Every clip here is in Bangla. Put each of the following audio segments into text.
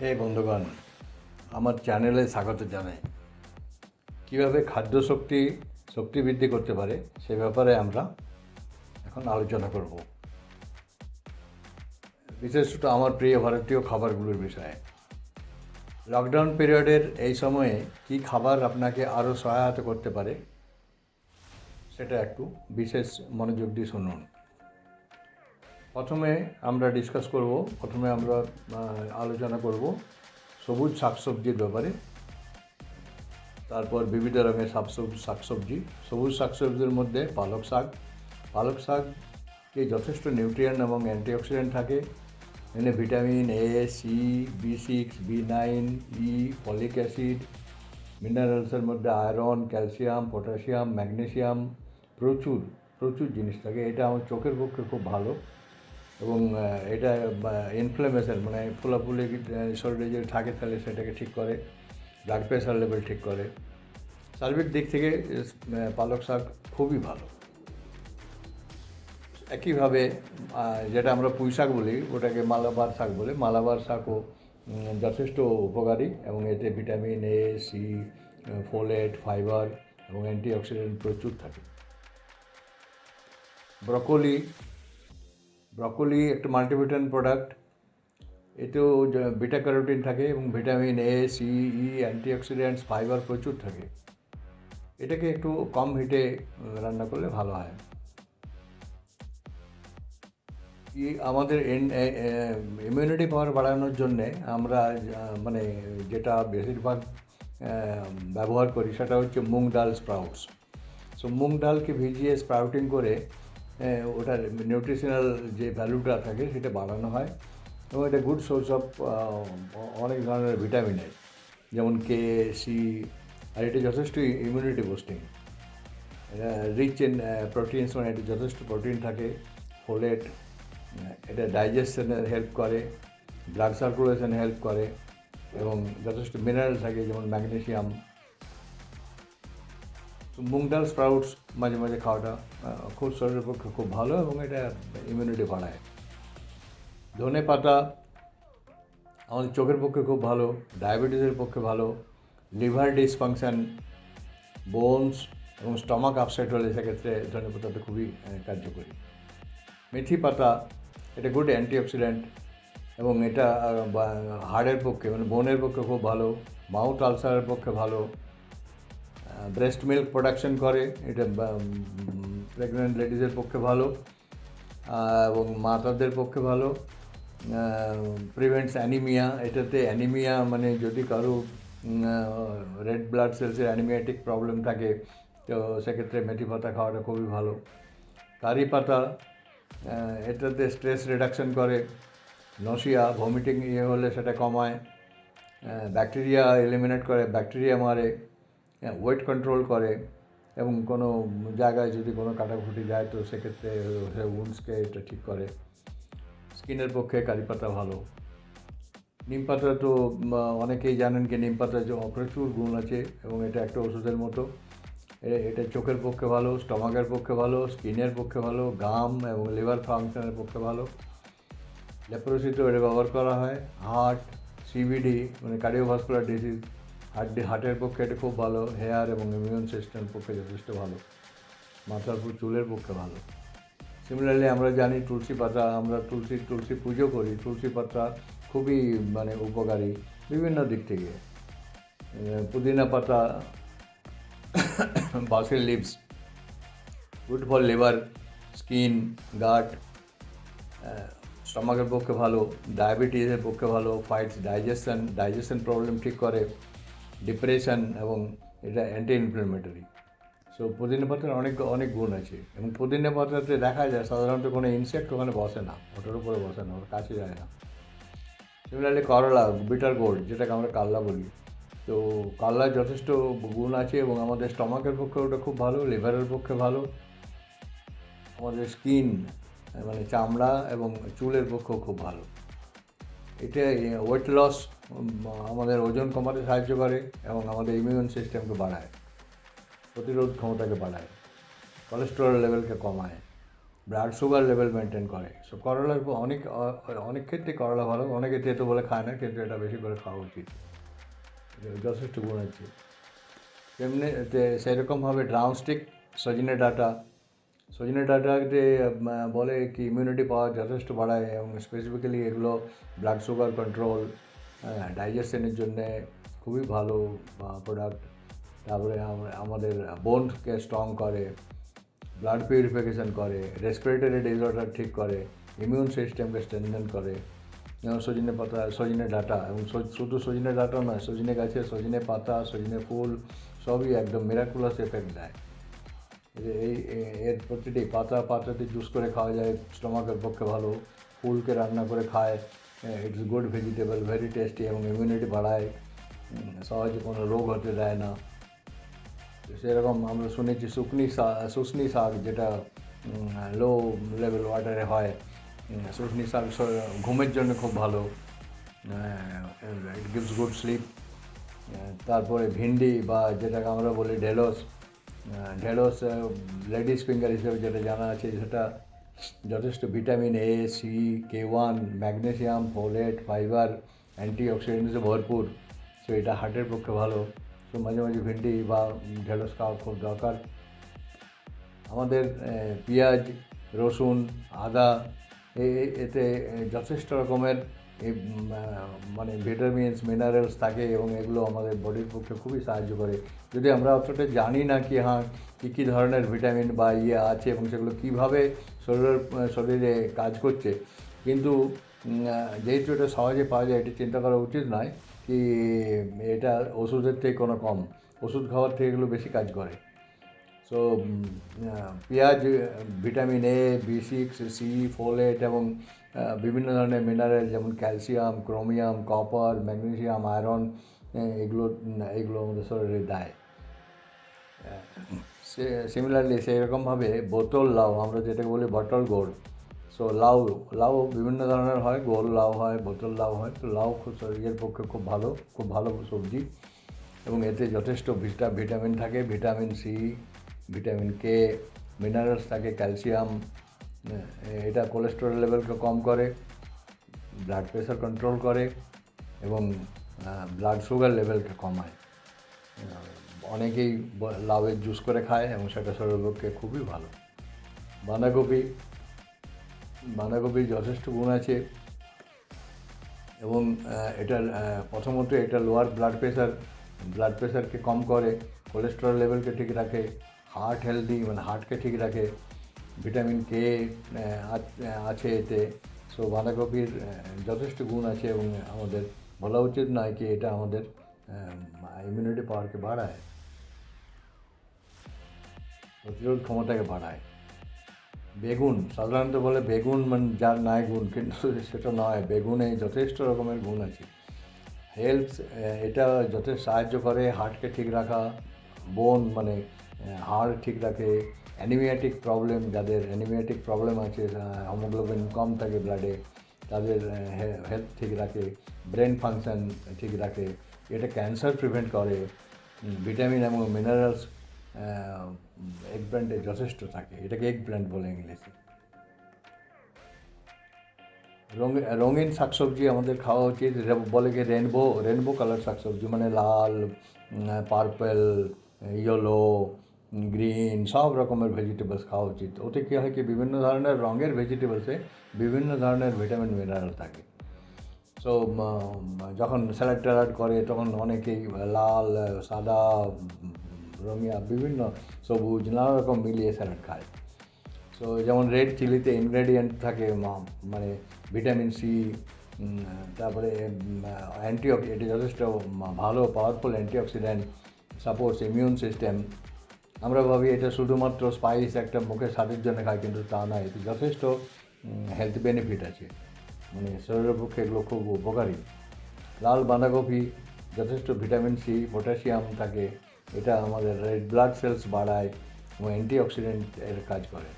হে বন্ধুগণ, আমার চ্যানেলে স্বাগত জানাই। কীভাবে খাদ্য শক্তি বৃদ্ধি করতে পারে সে ব্যাপারে আমরা এখন আলোচনা করব, বিশেষত আমার প্রিয় ভারতীয় খাবারগুলোর বিষয়ে। লকডাউন পিরিয়ডের এই সময়ে কি খাবার আপনাকে আরও সহায়তা করতে পারে সেটা একটু বিশেষ মনোযোগ দিয়ে শুনুন। প্রথমে আমরা আলোচনা করব সবুজ শাকসবজির ব্যাপারে। তারপর বিবিধ রঙের শাকসবজি। সবুজ শাকসবজির মধ্যে পালক শাকে যথেষ্ট নিউট্রিয়েন্ট এবং অ্যান্টিঅক্সিডেন্ট থাকে। এখানে vitamin A, C, B6, B9, E, folic acid, মিনারেলসের মধ্যে আয়রন, ক্যালসিয়াম, পটাশিয়াম, ম্যাগনেসিয়াম প্রচুর জিনিস থাকে। এটা আমার চোখের পক্ষে খুব ভালো এবং এটা ইনফ্লামেশন মানে ফুলাফুলি শরীরে যদি থাকে তাহলে সেটাকে ঠিক করে, ব্লাড প্রেশার লেভেল ঠিক করে। সার্বিক দিক থেকে পালক শাক খুবই ভালো। একইভাবে যেটা আমরা পুঁই শাক বলি ওটাকে মালাবার শাক বলে। মালাবার শাকও যথেষ্ট উপকারী এবং এতে vitamin A, C, folate, fibre এবং অ্যান্টিঅক্সিডেন্ট প্রচুর থাকে। ব্রকোলি একটা মাল্টিভিটামিন প্রোডাক্ট। এতেও বিটা ক্যারোটিন থাকে এবং vitamin A, C, E, antioxidants, fibre প্রচুর থাকে। এটাকে একটু কম হিটে রান্না করলে ভালো হয়। আমাদের ইমিউনিটি পাওয়ার বাড়ানোর জন্যে আমরা মানে যেটা বেশিরভাগ ব্যবহার করি সেটা হচ্ছে মুগ ডাল স্প্রাউটস। সো মুগ ডালকে ভিজিয়ে স্প্রাউটিং করে ওটার নিউট্রিশনাল যে ভ্যালুটা থাকে সেটা বাড়ানো হয় এবং এটা গুড সোর্স অফ অনেক ধরনের ভিটামিনের, যেমন কে, সি, আর এটা যথেষ্ট immunity boosting. Rich in proteins, মানে এটা যথেষ্ট প্রোটিন থাকে, ফোলেট, এটা ডাইজেশনে হেল্প করে, ব্লাড সার্কুলেশনে হেল্প করে এবং যথেষ্ট মিনারেল থাকে যেমন ম্যাগনেসিয়াম। তো মুগ ডাল স্প্রাউটস মাঝে মাঝে খাওয়াটা খুব শরীরের পক্ষে খুব ভালো এবং এটা ইমিউনিটি বাড়ায়। ধনে পাতা আমাদের চোখের পক্ষে খুব ভালো, ডায়াবেটিসের পক্ষে ভালো, লিভার ডিসফাংশন, বোনস এবং স্টমাক আপসেট হলে সেক্ষেত্রে ধনে পাতাটা খুবই কার্যকরী। মেথি পাতা এটা গুড অ্যান্টিঅক্সিডেন্ট এবং এটা হাড়ের পক্ষে মানে বোনের পক্ষে খুব ভালো, মাউথ আলসারের পক্ষে ভালো, ব্রেস্ট মিল্ক প্রোডাকশন করে, এটা প্রেগনেন্ট লেডিসের পক্ষে ভালো এবং মাতাদের পক্ষে ভালো। প্রিভেন্টস অ্যানিমিয়া, এটাতে অ্যানিমিয়া মানে যদি কারো রেড ব্লাড সেলসের অ্যানিমিয়াটিক প্রবলেম থাকে তো সেক্ষেত্রে মেথি পাতা খাওয়াটা খুবই ভালো। কারি পাতা এটাতে স্ট্রেস রিডাকশন করে, নশিয়া ভমিটিং হলে সেটা কমায়, ব্যাকটেরিয়া এলিমিনেট করে, ব্যাকটেরিয়া মারে, ওয়েট কন্ট্রোল করে এবং কোনো জায়গায় যদি কোনো কাটাকুটি যায় তো সেক্ষেত্রে উন্ডসকে এটা ঠিক করে। স্কিনের পক্ষে কারি পাতা ভালো। নিম পাতা তো অনেকেই জানেন কি নিম পাতার প্রচুর গুণ আছে এবং এটা একটা ওষুধের মতো। এটা চোখের পক্ষে ভালো, স্টমাকের পক্ষে ভালো, স্কিনের পক্ষে ভালো, গাম এবং লিভার ফাংশনের পক্ষে ভালো। লেপ্রোসিতেও এটা ব্যবহার করা হয়। হার্ট, সিবিডি মানে কার্ডিওভাস্কুলার ডিজিজ, হার্টের পক্ষে এটা খুব ভালো। হেয়ার এবং ইমিউন সিস্টেমের পক্ষে যথেষ্ট ভালো। মাথার উপর চুলের পক্ষে ভালো। সিমিলারলি আমরা জানি তুলসী পাতা, আমরা তুলসী পুজো করি। তুলসী পাতা খুবই মানে উপকারী বিভিন্ন দিক থেকে। পুদিনা পাতা, basil leaves good for liver, skin, gut, স্টমাকের পক্ষে ভালো, ডায়াবেটিসের পক্ষে ভালো, ফাইটস ডাইজেশন প্রবলেম ঠিক করে, ডিপ্রেশন এবং এটা অ্যান্টি ইনফ্লামেটরি। সো পুদিনা পাতার অনেক গুণ আছে এবং পুদিনা পাতাতে দেখা যায় সাধারণত কোনো ইনসেক্ট ওখানে বসে না, ওটার উপরে বসে না, ওর কাছে যায় না। সিমিলারলি করলা, বিটার গোর্ড যেটাকে আমরা কাল্লা বলি, তো কাল্লার যথেষ্ট গুণ আছে এবং আমাদের স্টমাকের পক্ষে ওটা খুব ভালো, লিভারের পক্ষে ভালো, আমাদের স্কিন মানে চামড়া এবং চুলের পক্ষেও খুব ভালো। এটা ওয়েট লস, আমাদের ওজন কমাতে সাহায্য করে এবং আমাদের ইমিউন সিস্টেমকে বাড়ায়, প্রতিরোধ ক্ষমতাকে বাড়ায়, কোলেস্টেরল লেভেলকে কমায়। ব্লাড সুগার লেভেল মেনটেন করে। সো করলার অনেক ক্ষেত্রে করলা ভালো, অনেকে তেতো বলে খায় না, কিন্তু এটা বেশি করে খাওয়া উচিত, যথেষ্ট গুণ আছে। তেমনি সেরকমভাবে ড্রামস্টিক, সজনে ডাঁটাতে বলে কি ইমিউনিটি পাওয়ার যথেষ্ট বাড়ায়, এবং স্পেসিফিক্যালি এগুলো ব্লাড সুগার কন্ট্রোল, ডাইজেশনের জন্যে খুবই ভালো প্রোডাক্ট। তারপরে আমাদের বোনকে স্ট্রং করে, ব্লাড পিউরিফিকেশন করে, রেসপিরেটরি ডিসঅর্ডার ঠিক করে, ইমিউন সিস্টেমকে স্ট্রেনথেন করে। যেমন সজনে পাতা, সজনে ডাঁটা, এবং শুধু সজনে ডাঁটা নয়, সজনে গাছে সজনে পাতা, সজনে ফুল সবই একদম মিরাকুলাস এফেক্ট দেয়। এর প্রতিটি পাতাতে জুস করে খাওয়া যায়, স্টোমাকের পক্ষে ভালো। ফুলকে রান্না করে খায়, it's good vegetable, very tasty, এবং ইমিউনিটি বাড়ায়, সহজে কোনো রোগ হতে দেয় না। সেরকম আমরা শুনেছি শুশনি শাক, যেটা লো লেভেল ওয়াটারে হয়, শুশনি শাক ঘুমের জন্য খুব ভালো, ইট গিভস গুড স্লিপ। তারপরে ভিন্ডি, বা যেটাকে আমরা বলি ঢেঁড়স, লেডিস ফিঙ্গার হিসেবে যেটা জানা আছে, সেটা যথেষ্ট vitamin A, C, K1, magnesium, folate, fibre, অ্যান্টিঅক্সিডেন্টসে ভরপুর। সো এটা হার্টের পক্ষে ভালো। তো মাঝে মাঝে ভিন্ডি বা ঢেঁড়স খাওয়া খুব দরকার। আমাদের পেঁয়াজ, রসুন, আদা, এতে যথেষ্ট রকমের মানে ভিটামিনস, মিনারেলস থাকে, এবং এগুলো আমাদের বডির পক্ষে খুবই সাহায্য করে। যদি আমরা অতটা জানি না কি কী ধরনের ভিটামিন বা আছে, এবং সেগুলো কীভাবে শরীরে কাজ করছে, কিন্তু যেহেতু এটা সহজে পাওয়া যায়, এটা চিন্তা করা উচিত নয় কি এটা ওষুধের থেকে কোনো কম, ওষুধ খাওয়ার থেকে এগুলো বেশি কাজ করে। সো পেঁয়াজ vitamin A, B6, C, folate, এবং বিভিন্ন ধরনের মিনারেল যেমন calcium, chromium, copper, magnesium, iron, এগুলো আমাদের শরীরে দেয়। সিমিলারলি সেইরকমভাবে বোতল লাউ, আমরা যেটাকে বলি বটল গোড়। সো লাউ বিভিন্ন ধরনের হয়, গোল লাউ হয়, বোতল লাউ হয়। তো লাউ খুব শরীরের পক্ষে খুব ভালো সবজি, এবং এতে যথেষ্ট ভিটামিন থাকে, vitamin C, vitamin K, minerals থাকে, ক্যালসিয়াম। এটা কোলেস্টেরল লেভেলকে কম করে, ব্লাড প্রেশার কন্ট্রোল করে, এবং ব্লাড সুগার লেভেলকে কমায়। অনেকেই লাউয়ের জুস করে খায়, এবং সেটা শরীরের পক্ষে খুবই ভালো। বাঁধাকপির যথেষ্ট গুণ আছে, এবং এটার প্রথমত এটা লোয়ার ব্লাড প্রেশারকে কম করে, কোলেস্টেরল লেভেলকে ঠিক রাখে, হার্টকে ঠিক রাখে, ভিটামিন কে আছে এতে। সো বাঁধাকপির যথেষ্ট গুণ আছে, এবং আমাদের বলা উচিত নয় কি এটা আমাদের ইমিউনিটি পাওয়ারকে বাড়ায়, প্রতিরোধ ক্ষমতাকে বাড়ায়। বেগুন সাধারণত বলে বেগুন মানে যার নাই গুণ, কিন্তু সেটা নয়, বেগুনে যথেষ্ট রকমের গুণ আছে। এটা যথেষ্ট সাহায্য করে হার্টকে ঠিক রাখা, বোন মানে হাড় ঠিক রাখে, যাদের অ্যানিমিয়াটিক প্রবলেম আছে, হিমোগ্লোবিন কম থাকে ব্লাডে, তাদের হেলথ ঠিক রাখে, ব্রেন ফাংশন ঠিক রাখে, এটা ক্যান্সার প্রিভেন্ট করে, ভিটামিন এবং মিনারেলস এগ প্ল্যান্টে যথেষ্ট থাকে, এটাকে এগ প্ল্যান্ট বলে ইংলিশে। রঙিন শাকসবজি আমাদের খাওয়া উচিত, বলে কি রেনবো কালার শাকসবজি, মানে লাল, পার্পেল, ইয়েলো, গ্রিন, সব রকমের ভেজিটেবলস খাওয়া উচিত। ওতে কী হয় কি বিভিন্ন ধরনের রঙের ভেজিটেবলসে বিভিন্ন ধরনের ভিটামিন মিনারেল থাকে। সো যখন স্যালাড করে, তখন অনেকেই লাল, সাদা, রঙিয়া, বিভিন্ন সবুজ, নানা রকম মিলিয়ে স্যালাড খায়। সো যেমন রেড চিলিতে ইনগ্রেডিয়েন্ট থাকে মানে ভিটামিন সি, তারপরে এটা যথেষ্ট ভালো powerful antioxidant, supports immune system. আমরা ভাবি এটা শুধুমাত্র স্পাইস, একটা মুখের স্বাদের জন্য খাই, কিন্তু তা নয়, এতে যথেষ্ট হেলথ বেনিফিট আছে, মানে শরীরের পক্ষে এগুলো খুব উপকারী। লাল বাঁধাকপি যথেষ্ট ভিটামিন সি, পটাশিয়াম থাকে, এটা আমাদের রেড ব্লাড সেলস বাড়ায়, এবং অ্যান্টিঅক্সিডেন্ট এর কাজ করে।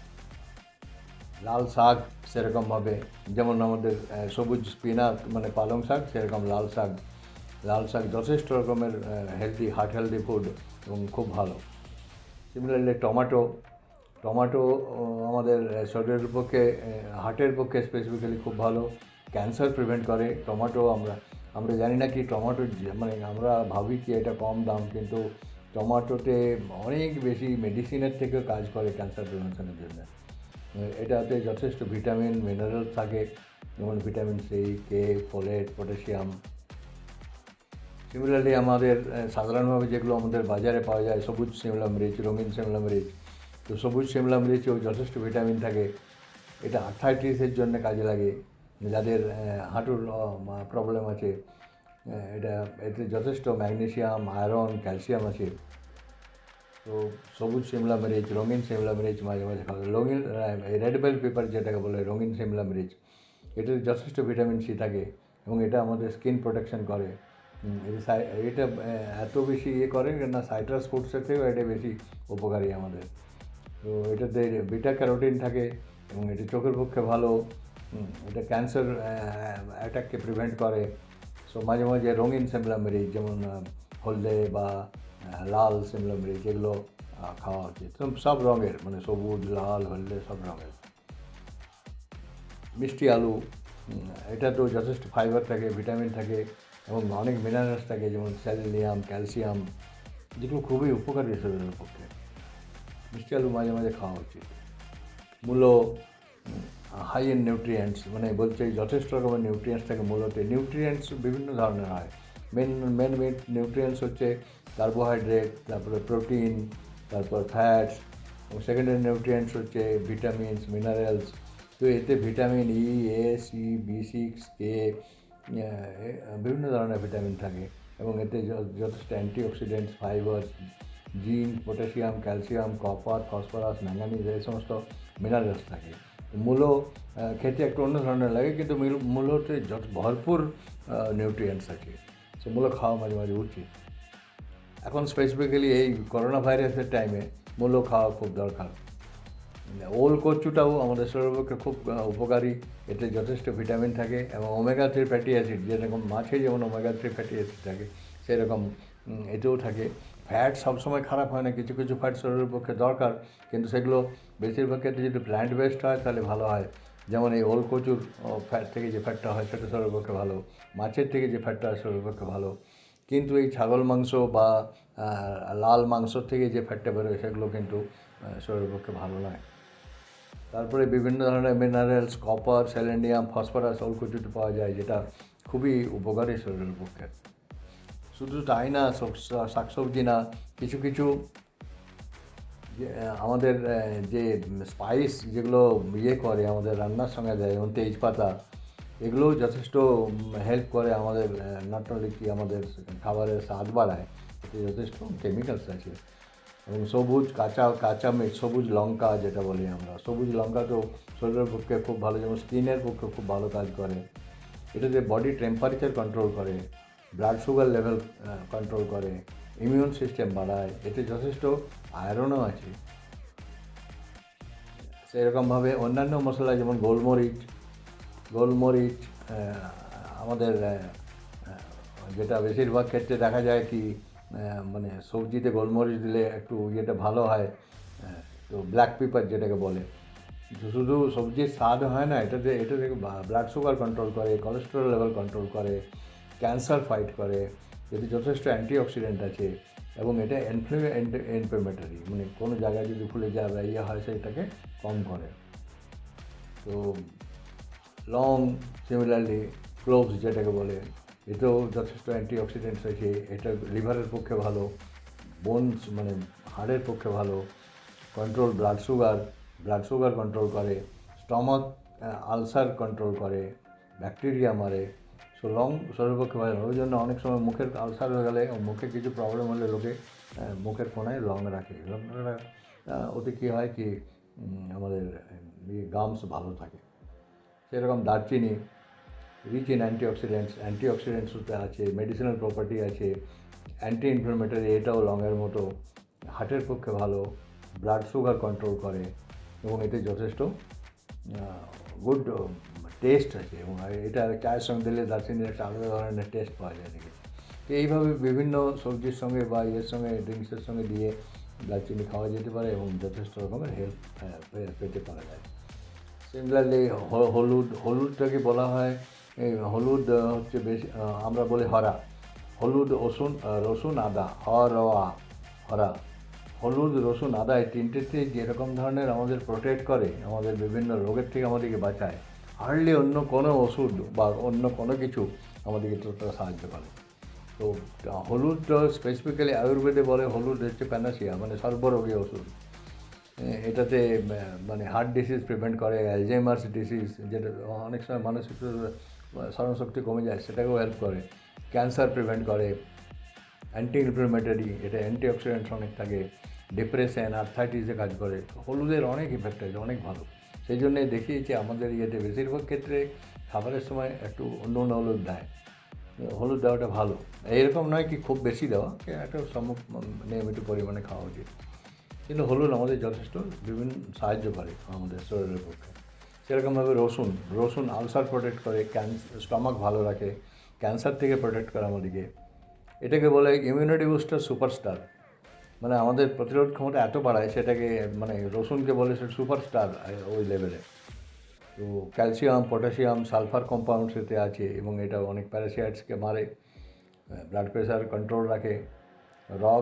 লাল শাক সেরকমভাবে, যেমন আমাদের সবুজ স্পিনাচ মানে পালং শাক, সেরকম লাল শাক যথেষ্ট রকমের হার্ট হেলদি ফুড, এবং খুব ভালো। সিমিলারলি টমেটো আমাদের শরীরের পক্ষে, হার্টের পক্ষে স্পেসিফিক্যালি খুব ভালো, ক্যান্সার প্রিভেন্ট করে টমেটো। আমরা জানি না কি টমেটো, মানে আমরা ভাবি কি এটা কম দাম, কিন্তু টমেটোতে অনেক বেশি মেডিসিনের থেকেও কাজ করে ক্যান্সার প্রিভেনশনের জন্য। এটাতে যথেষ্ট ভিটামিন মিনারেল থাকে, যেমন ভিটামিন সি, কে, ফোলেট, পটাশিয়াম। সিমিলারলি আমাদের সাধারণভাবে যেগুলো আমাদের বাজারে পাওয়া যায়, সবুজ শিমলা মরিচ, রঙিন শিমলা মরিচ, তো সবুজ শিমলা মরিচেও যথেষ্ট ভিটামিন থাকে। এটা আর্থ্রাইটিসের জন্য কাজে লাগে, যাদের হাঁটুর প্রবলেম আছে। এতে যথেষ্ট ম্যাগনেসিয়াম, আয়রন, ক্যালসিয়াম আছে। তো সবুজ শিমলা মরিচ, রঙিন শিমলা মরিচ মাঝে মাঝে খাওয়া। রঙিন রেড বেল পেপার যেটাকে বলে রঙিন শিমলা মরিচ, এটাতে যথেষ্ট ভিটামিন সি থাকে এবং এটা আমাদের স্কিন প্রোটেকশন করে। এটা এত বেশি করে না, সাইট্রাস ফুডসের থেকেও এটা বেশি উপকারী আমাদের। তো এটাতে বিটা ক্যারোটিন থাকে এবং এটা চোখের পক্ষে ভালো। এটা ক্যান্সার অ্যাটাককে প্রিভেন্ট করে। সো মাঝে মাঝে রঙিন শিমলা মরিচ, যেমন হলদে বা লাল শিমলা মরিচ, এগুলো খাওয়া উচিত। সব রঙের, মানে সবুজ, লাল, হলদে, সব রঙের। মিষ্টি আলু, এটাতেও যথেষ্ট ফাইবার থাকে, ভিটামিন থাকে এবং অনেক মিনারেলস থাকে, যেমন সেলেনিয়াম, ক্যালসিয়াম, যেগুলো খুবই উপকারী শরীরের পক্ষে। মিষ্টি আলু মাঝে মাঝে খাওয়া উচিত। মূলো হাই ইন নিউট্রিয়েন্টস, মানে বলছে যথেষ্ট রকমের নিউট্রিয়েন্টস থাকে মূলোতে। নিউট্রিয়েন্টস বিভিন্ন ধরনের হয়। মেন নিউট্রিয়েন্টস হচ্ছে কার্বোহাইড্রেট, তারপরে প্রোটিন, তারপর ফ্যাটস, এবং সেকেন্ডারি নিউট্রিয়েন্টস হচ্ছে ভিটামিনস, মিনারেলস। তো এতে ভিটামিন ই, এ, সি, B6, কে, বিভিন্ন ধরনের ভিটামিন থাকে এবং এতে যথেষ্ট antioxidants, fibre, zinc, potassium, calcium, copper, phosphorus, manganese, এই সমস্ত মিনারেলস থাকে। মূলো খেতে একটু অন্য ধরনের লাগে, কিন্তু মূলোতে ভরপুর নিউট্রিয়েন্টস আছে। সে মূলো খাওয়া মাঝে মাঝে উচিত। এখন স্পেসিফিক্যালি এই করোনা ভাইরাসের টাইমে মূলো খাওয়া খুব দরকার। ওল কচুটাও আমাদের শরীরের পক্ষে খুব উপকারী। এতে যথেষ্ট ভিটামিন থাকে এবং ওমেগা-3 ফ্যাটি অ্যাসিড, যেরকম মাছে যেমন ওমেগা-3 ফ্যাটি অ্যাসিড থাকে, সেরকম এতেও থাকে। ফ্যাট সবসময় খারাপ হয় না, কিছু কিছু ফ্যাট শরীরের পক্ষে দরকার, কিন্তু সেগুলো বেশিরভাগ ক্ষেত্রে যদি প্ল্যান্ট বেসড হয় তাহলে ভালো হয়। যেমন এই ওল কচুর ফ্যাট থেকে যে ফ্যাটটা হয় সেটা শরীরের পক্ষে ভালো, মাছের থেকে যে ফ্যাটটা হয় শরীরের পক্ষে ভালো। কিন্তু এই ছাগল মাংস বা লাল মাংস থেকে যে ফ্যাটটা বেরোয় সেগুলো কিন্তু শরীরের পক্ষে ভালো নয়। তারপরে বিভিন্ন ধরনের মিনারেলস, কপার, সেলেনিয়াম, ফসফরাস ওলকচুতে পাওয়া যায়, যেটা খুবই উপকারী শরীরের পক্ষে। শুধু তাই না, শাকসবজি না, কিছু কিছু আমাদের যে স্পাইস যেগুলো করে আমাদের রান্নার সঙ্গে দেয়, যেমন তেজপাতা, এগুলোও যথেষ্ট হেল্প করে আমাদের, নট অনলি কি আমাদের খাবারের স্বাদ বাড়ায়, এতে যথেষ্ট কেমিক্যালস আছে। এবং কাঁচা মির্চ, সবুজ লঙ্কা যেটা বলি আমরা, সবুজ লঙ্কা তো শরীরের পক্ষে খুব ভালো, যেমন স্কিনের পক্ষে খুব ভালো কাজ করে। এটাতে বডি টেম্পারেচার কন্ট্রোল করে, ব্লাড সুগার লেভেল কন্ট্রোল করে, ইমিউন সিস্টেম বাড়ায়। এতে যথেষ্ট আয়রনও আছে। সেরকমভাবে অন্যান্য মশলা যেমন গোলমরিচ আমাদের যেটা বেশিরভাগ ক্ষেত্রে দেখা যায় কি, মানে সবজিতে গোলমরিচ দিলে একটু ইয়েটা ভালো হয়। তো ব্ল্যাক পেপার যেটাকে বলে, শুধু সবজির স্বাদ হয় না, এটা থেকে ব্লাড সুগার কন্ট্রোল করে, কোলেস্টেরল লেভেল কন্ট্রোল করে, ক্যান্সার ফাইট করে। এতে যথেষ্ট অ্যান্টিঅক্সিডেন্ট আছে এবং এটা ইনফ্লেমেটরি, মানে কোনো জায়গায় যদি ফুলে যায় বা ইয়ে হয় সেটাকে কম করে। তো লং, সিমিলারলি ক্লোভস যেটাকে বলে, এতেও যথেষ্ট অ্যান্টিঅক্সিডেন্টস আছে। এটা লিভারের পক্ষে ভালো, বোনস মানে হাড়ের পক্ষে ভালো, কন্ট্রোল ব্লাড সুগার কন্ট্রোল করে, স্টমাক আলসার কন্ট্রোল করে, ব্যাকটেরিয়া মারে। সো লং শরীরের পক্ষে ভালো। ওই জন্য অনেক সময় মুখের আলসার হয়ে গেলে, মুখে কিছু প্রবলেম হলে লোকে মুখের কোনায় লং রাখে। লংটা ওতে কী হয় কি, আমাদের গামস ভালো থাকে। সেরকম দারচিনি রিচ ইন অ্যান্টিঅক্সিডেন্টস আছে, মেডিসিনাল প্রপার্টি আছে, অ্যান্টি ইনফ্লেমেটরি, এটাও লংয়ের মতো, হার্টের পক্ষে ভালো, ব্লাড সুগার কন্ট্রোল করে এবং এতে যথেষ্ট গুড টেস্ট আছে। এবং এটা চায়ের সঙ্গে দিলে দারচিনির একটা আলাদা ধরনের টেস্ট পাওয়া যায় দেখে। তো এইভাবে বিভিন্ন সবজির সঙ্গে বা ইয়ের সঙ্গে, ড্রিঙ্কসের সঙ্গে দিয়ে দারচিনি খাওয়া যেতে পারে এবং যথেষ্ট রকমের হেল্প পেতে পারা যায়। সিমিলারলি হলুদটাকে বলা হয়, এই হলুদ হচ্ছে বেশি আমরা বলি হরা, হলুদ রসুন আদা, হরা। হলুদ রসুন আদা এই তিনটেতে যেরকম ধরনের আমাদের প্রোটেক্ট করে, আমাদের বিভিন্ন রোগের থেকে আমাদেরকে বাঁচায়, হার্ডলি অন্য কোনো ওষুধ বা অন্য কোনো কিছু আমাদেরকে ততটা সাহায্য করে। তো হলুদ স্পেসিফিক্যালি আয়ুর্বেদে বলে হলুদ হচ্ছে প্যানাসিয়া, মানে সর্বরোগী ওষুধ। এটাতে মানে হার্ট ডিসিজ প্রিভেন্ট করে, অ্যালজাইমার্স ডিসিজ, যেটা অনেক সময় মানসিক স্মরণশক্তি কমে যায় সেটাকেও হেল্প করে, ক্যান্সার প্রিভেন্ট করে, অ্যান্টি ইনফ্লামেটরি, এটা অ্যান্টিঅক্সিডেন্টস অনেক থাকে, ডিপ্রেশন, আর্থাইটিসে কাজ করে। হলুদের অনেক ইফেক্ট আছে, অনেক ভালো। সেই জন্যে দেখিয়েছি আমাদের ইয়েতে বেশিরভাগ ক্ষেত্রে খাবারের সময় একটু নুন হলুদ দেয়, হলুদ দেওয়াটা ভালো। এরকম নয় কি খুব বেশি দেওয়া, একটা নিয়মিত পরিমাণে খাওয়া উচিত। কিন্তু হলুদ আমাদের যথেষ্ট বিভিন্ন সাহায্য করে আমাদের শরীরের পক্ষে। সেরকমভাবে রসুন আলসার প্রোটেক্ট করে, স্টমাক ভালো রাখে, ক্যান্সার থেকে প্রোটেক্ট করে আমাদেরকে। এটাকে বলে ইমিউনিটি বুস্টার সুপারস্টার, মানে আমাদের প্রতিরোধ ক্ষমতা এত বাড়ায় সেটাকে, মানে রসুনকে বলে সে সুপারস্টার ওই লেভেলে। তো ক্যালসিয়াম, পটাশিয়াম, সালফার কম্পাউন্ডস এতে আছে এবং এটা অনেক প্যারাসাইটসকে মারে, ব্লাড প্রেশার কন্ট্রোল রাখে।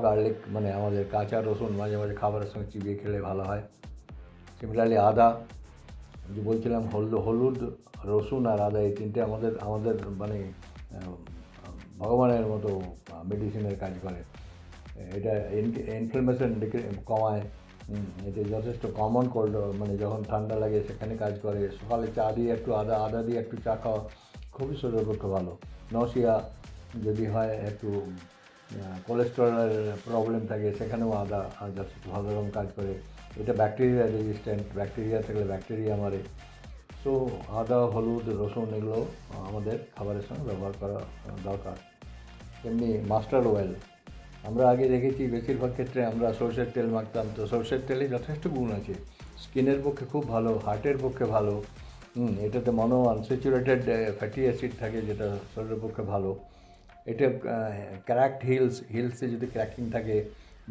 গার্লিক মানে আমাদের কাঁচা রসুন মাঝে মাঝে খাবারের সঙ্গে চিবিয়ে খেলে ভালো হয়। সিমিলারলি আদা, যে বলছিলাম হলুদ, রসুন আর আদা, এই তিনটে আমাদের আমাদের মানে ভগবানের মতো মেডিসিনের কাজ করে। এটা ইনফ্লামেশন কমায়, এটা যথেষ্ট কমন কোল্ড, মানে যখন ঠান্ডা লাগে সেখানে কাজ করে। সকালে চা দিয়ে একটু আদা দিয়ে একটু চা খাওয়া খুবই শরীরের পক্ষে ভালো। নসিয়া যদি হয়, একটু কোলেস্টেরলের প্রবলেম থাকে সেখানেও আদা যথেষ্ট ভালো রকম কাজ করে। এটা ব্যাকটেরিয়া রেজিস্ট্যান্ট, ব্যাকটেরিয়া থাকলে ব্যাকটেরিয়া মারে। সো আদা, হলুদ, রসুন এগুলো আমাদের খাবারের সঙ্গে ব্যবহার করা দরকার। তেমনি মাস্টার্ড অয়েল, আমরা আগে দেখেছি বেশিরভাগ ক্ষেত্রে আমরা সরষের তেল মাখতাম, তো সরষের তেলে যথেষ্ট গুণ আছে, স্কিনের পক্ষে খুব ভালো, হার্টের পক্ষে ভালো। এটাতে আনস্যাচুরেটেড ফ্যাটি অ্যাসিড থাকে যেটা শরীরের পক্ষে ভালো। এটা ক্র্যাকড হিলসে যদি ক্র্যাকিং থাকে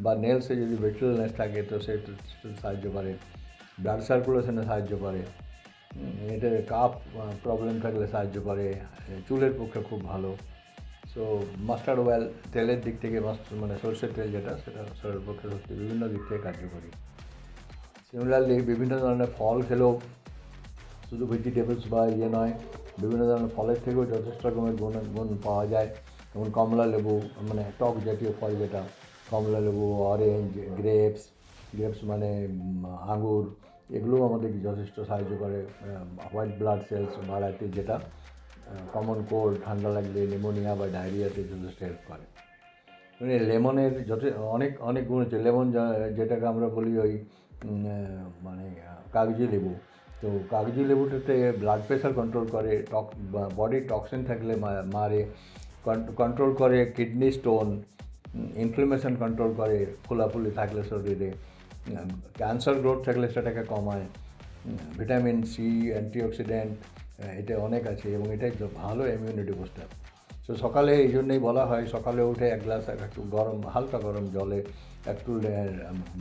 বা নেলসে যদি ব্রিটলনেস থাকে তো সেটা সাহায্য করে, ব্লাড সার্কুলেশনে সাহায্য করে। এটা কাফ প্রবলেম থাকলে সাহায্য করে, চুলের পক্ষে খুব ভালো। সো মাস্টার্ড অয়েল তেলের দিক থেকে মানে সরষের তেল যেটা, সেটা শরীরের পক্ষে সত্যি বিভিন্ন দিক থেকে কার্যকরী। সিমিলারলি বিভিন্ন ধরনের ফল খেলেও, শুধু ভেজিটেবলস বা নয়, বিভিন্ন ধরনের ফলের থেকেও যথেষ্ট রকমের গুণ পাওয়া যায়। যেমন কমলা লেবু, মানে টক জাতীয় ফল যেটা, কমলা লেবু, অরেঞ্জ, গ্রেপস মানে আঙুর, এগুলোও আমাদেরকে যথেষ্ট সাহায্য করে হোয়াইট ব্লাড সেলস বাড়াতে, যেটা কমন কোল্ড, ঠান্ডা লাগলে, নিউমোনিয়া বা ডায়রিয়াতে যথেষ্ট হেল্প করে। মানে লেমনের অনেক অনেক গুণ আছে। লেমন যেটাকে আমরা বলি ওই মানে কাগজি লেবু, তো কাগজি লেবুটাতে ব্লাড প্রেশার কন্ট্রোল করে, বডি টক্সিন থাকলে মারে, কন্ট্রোল করে কিডনি স্টোন, ইনফ্লামেশন কন্ট্রোল করে ফুলাফুলি থাকলে শরীরে, ক্যান্সার গ্রোথ থাকলে সেটাকে কমায়, ভিটামিন সি, অ্যান্টিঅক্সিডেন্ট এটা অনেক আছে এবং এটাই ভালো ইমিউনিটি বুস্টার। তো সকালে এই জন্যই বলা হয়, সকালে উঠে এক গ্লাস একটু হালকা গরম জলে একটু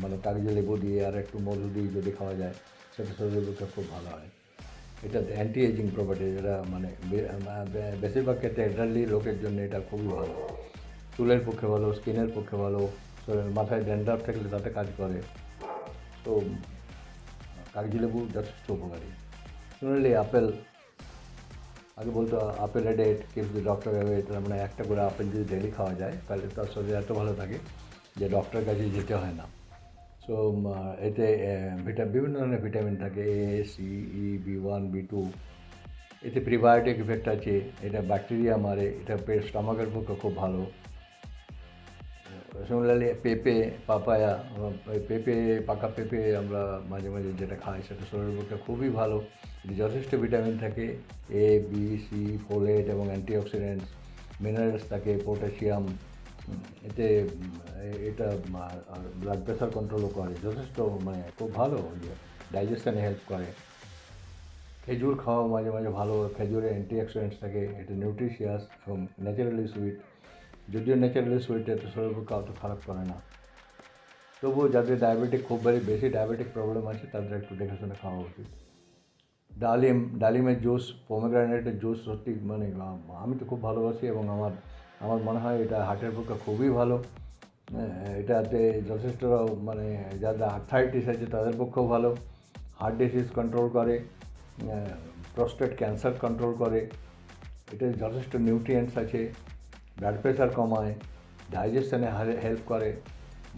মানে কাগজি লেবু দিয়ে আর একটু মধু দিয়ে যদি খাওয়া যায় সেটা শরীরের পক্ষে খুব ভালো হয়। এটা অ্যান্টি এজিং প্রপার্টি, যেটা মানে বেশিরভাগ ক্ষেত্রে এল্ডারলি লোকের জন্য এটা খুবই ভালো, চুলের পক্ষে ভালো, স্কিনের পক্ষে ভালো, মাথায় ড্যান্ড্রাফ থাকলে তাতে কাজ করে। তো কাগজি লেবু যথেষ্ট উপকারী। সিমিলারলি আপেল, আগে বলতো apple a day keeps the doctor away, তার মানে একটা করে আপেল যদি ডেলি খাওয়া যায় তাহলে তার শরীর এত ভালো থাকে যে ডক্টরের কাছে যেতে হয় না। সো এতে বিভিন্ন ধরনের ভিটামিন থাকে, এ, সি, ই, B1, B2, এতে প্রিবায়োটিক ইফেক্ট আছে, এটা ব্যাকটেরিয়া মারে, এটা স্টমাকের পক্ষে খুব ভালো। সিমিলারলি পাপায়া, পাকা পেঁপে আমরা মাঝে মাঝে যেটা খাই সেটা শরীরের পক্ষে খুবই ভালো। এতে যথেষ্ট ভিটামিন থাকে, A, B, C, ফোলেট এবং অ্যান্টিঅক্সিডেন্টস, মিনারেলস থাকে, পটাশিয়াম। এতে এটা ব্লাড প্রেশার কন্ট্রোলও করে, যথেষ্ট মানে খুব ভালো, ডাইজেশনে হেল্প করে। খেজুর খাওয়া মাঝে মাঝে ভালো, খেজুরে অ্যান্টিঅক্সিডেন্টস থাকে, এটা নিউট্রিশিয়াস এবং ন্যাচারালি সুইট, যদিও ন্যাচারালি সুইট এত শরীরের পক্ষে অত খারাপ করে না। তবুও যাদের ডায়াবেটিক খুব বেশি ডায়াবেটিক প্রবলেম আছে তাদের একটু দেখে শুনে খাওয়া উচিত। ডালিমের জুস, পমিগ্রেনেটের জুস সত্যি মানে আমি তো খুব ভালোবাসি এবং আমার আমার মনে হয় এটা হার্টের পক্ষে খুবই ভালো। এটাতে যথেষ্ট মানে যাদের আর্থ্রাইটিস আছে তাদের পক্ষেও ভালো, হার্ট ডিজিজ কন্ট্রোল করে, প্রস্টেট ক্যান্সার কন্ট্রোল করে, এটাতে যথেষ্ট নিউট্রিয়েন্টস আছে, ব্লাড প্রেশার কমায়, ডাইজেশনে হেল্প করে,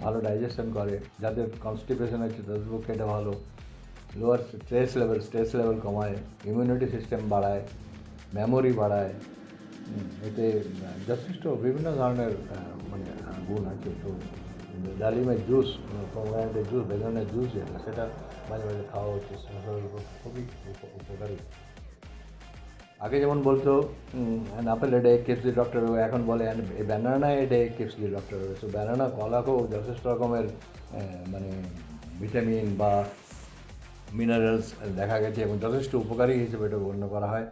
ভালো ডাইজেশন করে, যাদের কনস্টিপেশন আছে তাদের পক্ষে এটা ভালো, লোয়ার স্ট্রেস লেভেল কমায়, ইমিউনিটি সিস্টেম বাড়ায়, মেমোরি বাড়ায়, এতে যথেষ্ট বিভিন্ন ধরনের মানে গুণ আছে। তো ডালিমের জুস, পমগ্রেনেটের জুস, বেগুনের জুস যেটা সেটা মাঝে মাঝে খাওয়া উচিত, শরীরের পক্ষে খুবই উপকারী। আগে যেমন বলতো an apple a day keeps the doctor, এখন বলে banana a day keeps the doctor. তো ব্যানানা, কলাকেও যথেষ্ট রকমের মানে ভিটামিন বা মিনারেলস দেখা গেছে এবং যথেষ্ট উপকারী হিসেবে এটা গণ্য করা হয়।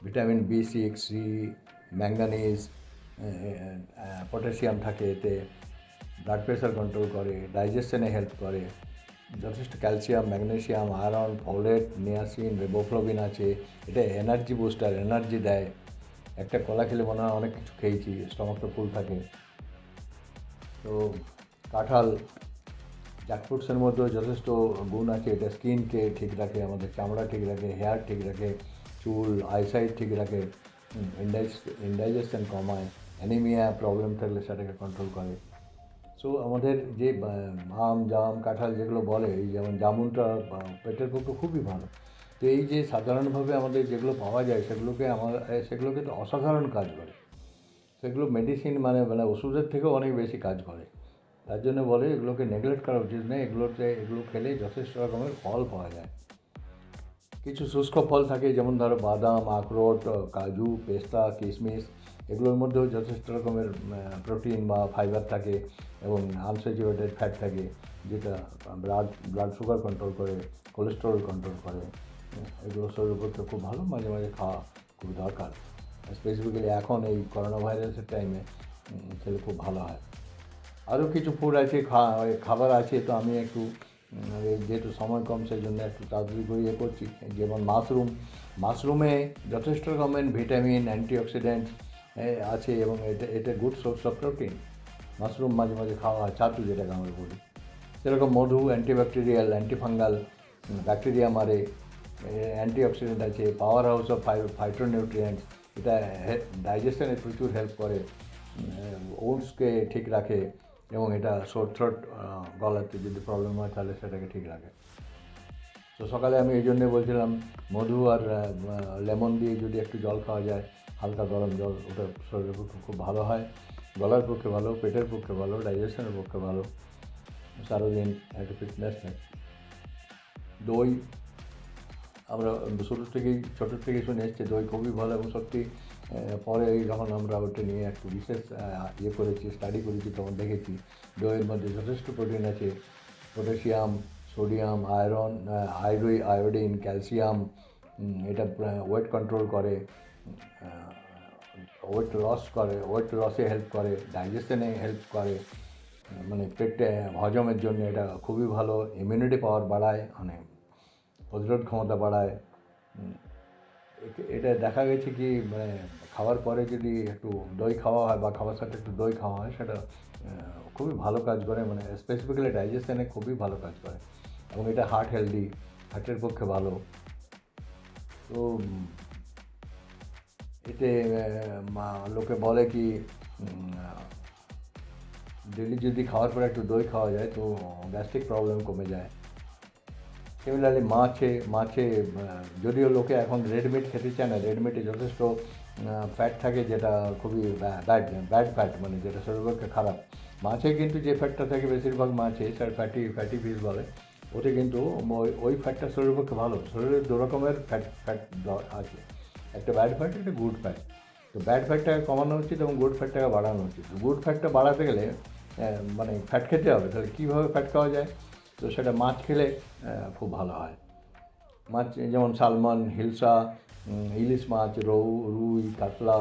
Vitamin B6, C, manganese, potassium থাকে এতে, ব্লাড প্রেশার কন্ট্রোল করে, ডাইজেশনে হেল্প করে, যথেষ্ট calcium, magnesium, iron, folate, niacin, riboflavin আছে। এটা এনার্জি বুস্টার, এনার্জি দেয়। একটা কলা খেলে মনে হয় অনেক কিছু খেয়েছি, স্টমাকটা ফুল থাকে। তো কাঁঠাল, জ্যাকফ্রুটসের মধ্যেও যথেষ্ট গুণ আছে। এটা স্কিনকে ঠিক রাখে, আমাদের চামড়া ঠিক রাখে, হেয়ার ঠিক রাখে, চুল, আইসাইট ঠিক রাখে, ইনডাইজেশন কমায়, অ্যানিমিয়া প্রবলেম থাকলে সেটাকে কন্ট্রোল করে। সো আমাদের যে আম, জাম, কাঁঠাল যেগুলো বলে, এই যেমন জামুনটা পেটের পক্ষে খুবই ভালো। তো এই যে সাধারণভাবে আমাদের যেগুলো পাওয়া যায় সেগুলোকে তো অসাধারণ কাজ করে। সেগুলো মেডিসিন মানে ওষুধের থেকেও অনেক বেশি কাজ করে। তার জন্য বলে এগুলোকে নেগলেক্ট করা উচিত নয়, এগুলো খেলে যথেষ্ট রকমের ফল পাওয়া যায়। কিছু শুষ্ক ফল থাকে, যেমন ধরো বাদাম, আখরোট, কাজু, পেস্তা, কিশমিশ, এগুলোর মধ্যেও যথেষ্ট রকমের প্রোটিন বা ফাইবার থাকে এবং আনস্যাচুরেটেড ফ্যাট থাকে, যেটা ব্লাড সুগার কন্ট্রোল করে, কোলেস্টেরল কন্ট্রোল করে। এগুলো শরীরের পক্ষে খুব ভালো, মাঝে মাঝে খাওয়া খুবই দরকার। স্পেসিফিক্যালি এখন এই করোনা ভাইরাসের টাইমে খেলে খুব ভালো হয়। আরও কিছু ফুড আছে, খাবার আছে, তো আমি একটু যেহেতু সময় কম সেই জন্য একটু তাড়াতাড়ি করে করছি। যেমন মাশরুমে যথেষ্ট রকমের ভিটামিন, অ্যান্টিঅক্সিডেন্টস আছে এবং এটা good source of protein. Mushroom মাঝে মাঝে খাওয়া হয়, ছাতু যেটাকে আমরা বলি। সেরকম মধু অ্যান্টিব্যাকটেরিয়াল, অ্যান্টিফাঙ্গাল, ব্যাকটেরিয়া মারে, অ্যান্টিঅক্সিডেন্ট আছে, পাওয়ার হাউস অফ ফাইটোনিউট্রিয়েন্টস, এটা ডাইজেশনে প্রচুর হেল্প করে, ওটসকে ঠিক রাখে এবং এটা সোর থ্রোট, গলাতে যদি প্রবলেম হয় তাহলে সেটাকে ঠিক রাখে। তো সকালে আমি এই জন্যে বলছিলাম মধু আর লেমন দিয়ে যদি একটু জল খাওয়া যায়, হালকা গরম জল, ওটা শরীরের পক্ষে খুব ভালো হয়, গলার পক্ষে ভালো, পেটের পক্ষে ভালো, ডাইজেশনের পক্ষে ভালো, সারাদিন একটা ফিটনেস নেয়। দই আমরা ছোটোর থেকেই শুনে এসছি দই খুবই ভালো এবং সত্যি পরে যখন আমরা ওটা নিয়ে একটু বিশেষ করেছি, স্টাডি করেছি, তখন দেখেছি দইয়ের মধ্যে যথেষ্ট প্রোটিন আছে, potassium, sodium, iron, iodine, calcium. এটা ওয়েট কন্ট্রোল করে, ওয়েট লসে হেল্প করে, ডাইজেশনে হেল্প করে, মানে পেটে হজমের জন্য এটা খুবই ভালো, ইমিউনিটি পাওয়ার বাড়ায়, মানে প্রতিরোধ ক্ষমতা বাড়ায়। এটা দেখা গেছে কি মানে খাওয়ার পরে যদি একটু দই খাওয়া হয় বা খাওয়ার সাথে একটু দই খাওয়া হয়, সেটা খুবই ভালো কাজ করে, মানে স্পেসিফিক্যালি ডাইজেশনে খুবই ভালো কাজ করে এবং এটা হার্টের পক্ষে ভালো। তো এতে লোকে বলে কি ডেলি যদি খাওয়ার পরে একটু দই খাওয়া যায় তো গ্যাস্ট্রিক প্রবলেম কমে যায়। সিমিলারলি মাছে যদিও লোকে এখন রেড মিট খেতে চায় না, রেড মিটে যথেষ্ট ফ্যাট থাকে, যেটা খুবই ব্যাড ফ্যাট, মানে যেটা শরীরের পক্ষে খারাপ। মাছে কিন্তু যে ফ্যাটটা থাকে বেশিরভাগ মাছে, স্যার ফ্যাটি ফিশ বলে, ওতে কিন্তু ওই ফ্যাটটা শরীরের পক্ষে ভালো। শরীরে দু রকমের ফ্যাট আছে, একটা ব্যাড ফ্যাট, একটা গুড ফ্যাট। তো ব্যাড ফ্যাটটাকে কমানো উচিত এবং গুড ফ্যাটটাকে বাড়ানো উচিত। গুড ফ্যাটটা বাড়াতে গেলে মানে ফ্যাট খেতে হবে। তাহলে কীভাবে ফ্যাট খাওয়া যায়? তো সেটা মাছ খেলে খুব ভালো হয়। মাছ যেমন সালমন, হিলসা, ইলিশ মাছ, রুই, কাতলা,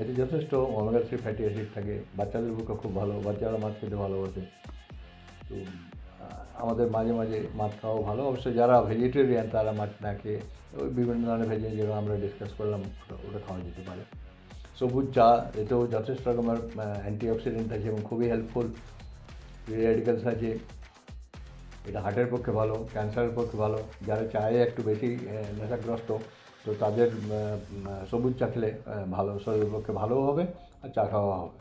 এতে যথেষ্ট ওমেগা 3 ফ্যাটি অ্যাসিড থাকে। বাচ্চাদের পক্ষে খুব ভালো, বাচ্চারা মাছ খেতে ভালোবাসে। তো তো আমাদের মাঝে মাঝে মাছ খাওয়া ভালো। অবশ্য যারা ভেজিটেরিয়ান তারা মাছ না খেয়ে ওই বিভিন্ন ধরনের ভেজিটেরিয়ান যেগুলো আমরা ডিসকাস করলাম ওটা খাওয়া যেতে পারে। সবুজ চা, এতেও যথেষ্ট রকমের অ্যান্টিঅক্সিডেন্ট আছে এবং খুবই হেল্পফুল। ফ্রি রেডিক্যালস আছে, এটা হার্টের পক্ষে ভালো, ক্যান্সারের পক্ষে ভালো। যারা চায়ে একটু বেশি নেশাগ্রস্ত, তো তাদের সবুজ চা খেলে ভালো, শরীরের পক্ষে ভালোও হবে আর চা খাওয়া হবে।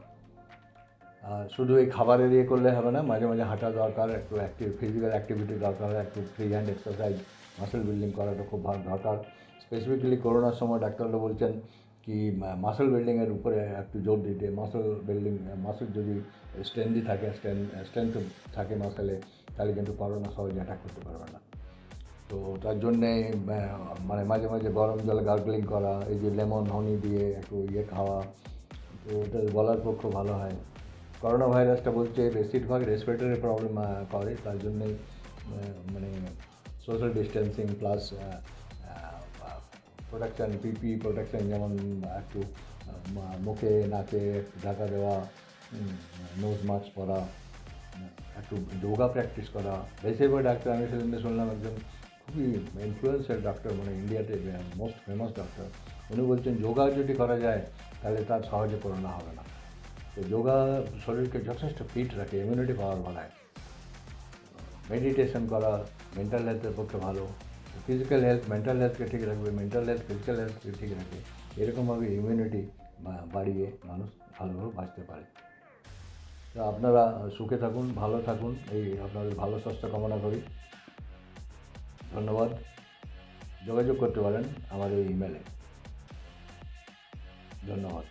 আর শুধু এই খাবারের ইয়ে করলে হবে না, মাঝে মাঝে হাঁটা দরকার, একটু ফিজিক্যাল অ্যাক্টিভিটি দরকার, একটু free hand exercise, muscle building করাটা খুব ভালো দরকার। স্পেসিফিক্যালি করোনার সময় ডাক্তাররা বলছেন কি মাসেল বিল্ডিংয়ের উপরে একটু জোর দিতে। মাসেল বিল্ডিং, মাসেল যদি স্ট্রেংথই থাকে, স্ট্রেংথ থাকে মাসেলে, তাহলে কিন্তু করোনা সহজে অ্যাটাক করতে পারবে না। তো তার জন্যে মানে মাঝে মাঝে গরম জলে গার্গলিং করা, এই যে লেমন হনি দিয়ে একটু ইয়ে খাওয়া, তো ওটা গলার পক্ষে ভালো হয়। করোনা ভাইরাসটা বলছে বেশিরভাগ রেসপিরেটরি প্রবলেম করে, তার জন্যেই মানে সোশ্যাল ডিস্টেন্সিং প্লাস প্রোটেকশান, পিপি প্রোটেকশান, যেমন একটু মুখে নাকে ঢাকা দেওয়া, নোজ মাস্ক পরা, একটু যোগা প্র্যাকটিস করা। বেশিরভাগ ডাক্তার, আমি সেদিন শুনলাম একজন খুবই ইনফ্লুয়েন্সিয়াল ডাক্তার, মানে ইন্ডিয়াতে মোস্ট ফেমাস ডাক্তার, উনি বলছেন যোগা যদি করা যায় তাহলে তার সহজে করোনা হবে না। তো যোগা শরীরকে যথেষ্ট ফিট রাখে, ইমিউনিটি পাওয়ার বাড়ায়। মেডিটেশন করা মেন্টাল হেলথের পক্ষে ভালো। ফিজিক্যাল হেলথ মেন্টাল হেলথকে ঠিক রাখবে, মেন্টাল হেলথ ফিজিক্যাল হেলথকে ঠিক রাখে। এরকমভাবে ইমিউনিটি বাড়িয়ে মানুষ ভালোভাবে বাঁচতে পারে। তো আপনারা সুখে থাকুন, ভালো থাকুন, এই আপনাদের ভালো স্বাস্থ্য কামনা করি। ধন্যবাদ। যোগাযোগ করতে পারেন আমার এই ইমেলে। ধন্যবাদ।